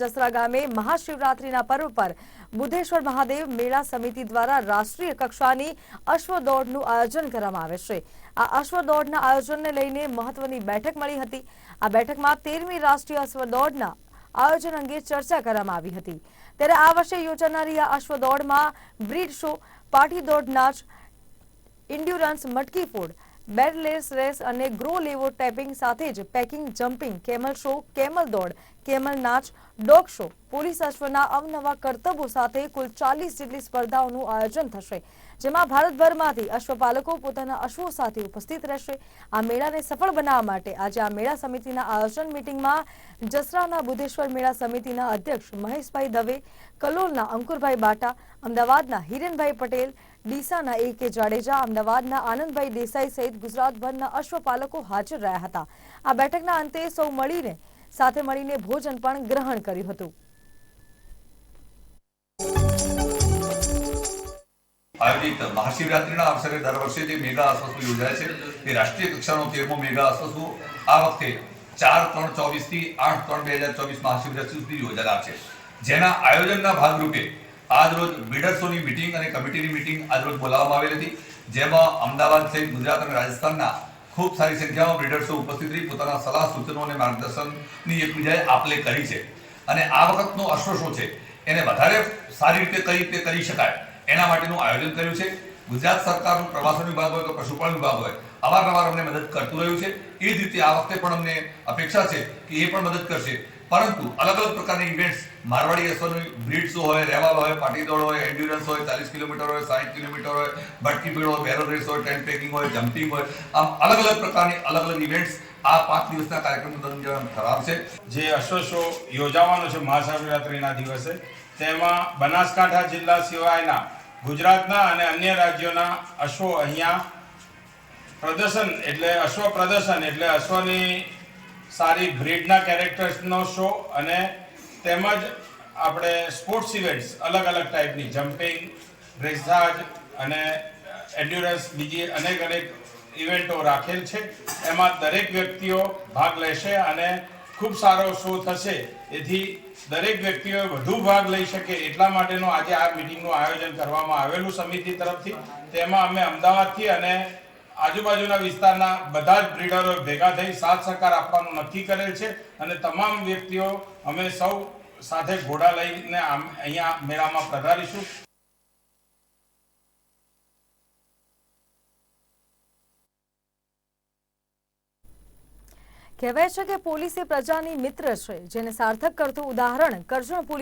જસરા ગામે મહાશિવરાત્રીના પર્વ પર બુધેશ્વર મહાદેવ મેળા સમિતિ દ્વારા રાષ્ટ્રીય કક્ષાની અશ્વ દોડનું આયોજન કરવામાં આવે છે। આ અશ્વ દોડના આયોજનને લઈને મહત્વની બેઠક મળી હતી। આ બેઠકમાં 13મી રાષ્ટ્રીય અશ્વ દોડના આયોજન અંગે ચર્ચા કરવામાં આવી હતી। ત્યારે આ વર્ષે યોજાનારી આ અશ્વ દોડમાં બ્રીડ શો, પાટી દોડ નાચ, એન્ડ્યુરન્સ, મટકી ફોડ, બેરલેસ રેસ અને ગ્રો લેવો ટેપિંગ સાથે જ packing, jumping, camel show, camel દોડ, કેમલ નાચ, ડોગ શો, પોલીસ અશ્વના અવનવા કરતબો સાથે કુલ 40 જેટલી સ્પર્ધાઓનું આયોજન થશે, જેમાં ભારતભરમાંથી અશ્વપાલકો પોતાના અશ્વો સાથે ઉપસ્થિત રહેશે। આ મેળાને સફળ બનાવવા માટે આજે આ મેળા સમિતિના આયોજન મીટિંગમાં જસરાના બુધેશ્વર મેળા સમિતિના અધ્યક્ષ મહેશભાઈ દવે, કલોલના અંકુરભાઈ બાટા, અમદાવાદના હિરેનભાઈ પટેલ, ડીસાના A.K. જાડેજા, અમદાવાદના આનંદભાઈ દેસાઈ સહિત ગુજરાતભરના અશ્વપાલકો હાજર રહ્યા હતા। આ બેઠકના અંતે સૌ સાથે મળીને ભોજન પણ ગ્રહણ કર્યું હતું। આયોજિત મહાશિવરાત્રીના અવસરે દર વર્ષે જે મેગા અશ્વસુ યોજાય છે તે રાષ્ટ્રીય કક્ષાનો 13મો મેગા અશ્વસુ આ વખતે 4/3/24 થી 8/3/2024 મહાશિવરાત્રી સુધી યોજાનાર છે, જેના આયોજનના ભાગરૂપે આજરોજ બ્રીડર્સોની મીટિંગ અને કમિટીની મીટિંગ આજરોજ બોલાવવામાં આવેલી હતી, જેમાં અમદાવાદ સહિત ગુજરાત અને રાજસ્થાનના ખૂબ સારી સંખ્યામાં બ્રીડર્સો ઉપસ્થિત રહી પોતાના સલાહ સૂચનો અને માર્ગદર્શનની એકબીજાએ આપલે કરી છે। અને આ વખતનો અશ્વ શો છે એને વધારે સારી રીતે કઈ રીતે કરી શકાય એના માટેનું આયોજન કર્યું છે। ગુજરાત સરકારનું પ્રવાસન વિભાગ હોય કે પશુપાલન વિભાગ હોય અવારનવાર અમને મદદ કરતું રહ્યું છે। એ જ રીતે આ વખતે પણ અમને અપેક્ષા છે કે એ પણ મદદ કરશે, પરંતુ અલગ અલગ પ્રકારની ઇવેન્ટ્સ, મારવાડી અશ્વની બ્રીડ શો હોય, રેવાલ હોય, પાટી દોડ હોય, એન્ડ્યુરન્સ હોય, 40 કિલોમીટર હોય, 60 કિલોમીટર હોય, બટકી ફીડ હોય, બેરલ રેસ હોય, ટેન્ટ પેકિંગ હોય, જમ્પિંગ હોય, આમ અલગ અલગ પ્રકારની અલગ અલગ ઇવેન્ટ્સ આ 5 દિવસના કાર્યક્રમ દરમિયાન થનાર છે। જે અશ્વ શો યોજાવાનો છે મહાશિવરાત્રીના દિવસે, તેમાં બનાસકાંઠા જિલ્લા સિવાયના ગુજરાતના અને અન્ય રાજ્યોના અશ્વો અહીંયા પ્રદર્શન એટલે અશ્વની સારી બ્રીડના કેરેક્ટર્સનો શો અને તેમજ આપણે સ્પોર્ટ્સ ઇવેન્ટ્સ અલગ અલગ ટાઈપની જમ્પિંગ, ડ્રેસાજ અને એન્ડ્યુરન્સ બીજી અનેક ઇવેન્ટો રાખેલ છે। એમાં દરેક વ્યક્તિઓ ભાગ લેશે અને ખૂબ સારો શો થશે, એથી દરેક વ્યક્તિઓ વધુ ભાગ લઈ શકે એટલા માટેનું આજે આ મીટિંગનું આયોજન કરવામાં આવેલું સમિતિ તરફથી। તેમાં અમે અમદાવાદથી અને આજુબાજુના વિસ્તારના બધા જ બ્રીડરો ભેગા થઈ સાથ સહકાર આપવાનું નક્કી કરેલ છે અને તમામ વ્યક્તિઓ અમે સૌ સાથે ઘોડા લઈને અહીંયા મેળામાં પધારીશું। કહેવાય છે કે પોલીસ એ પ્રજાની મિત્ર છે, જેને સાર્થક કરતું ઉદાહરણ કરજણ પોલીસ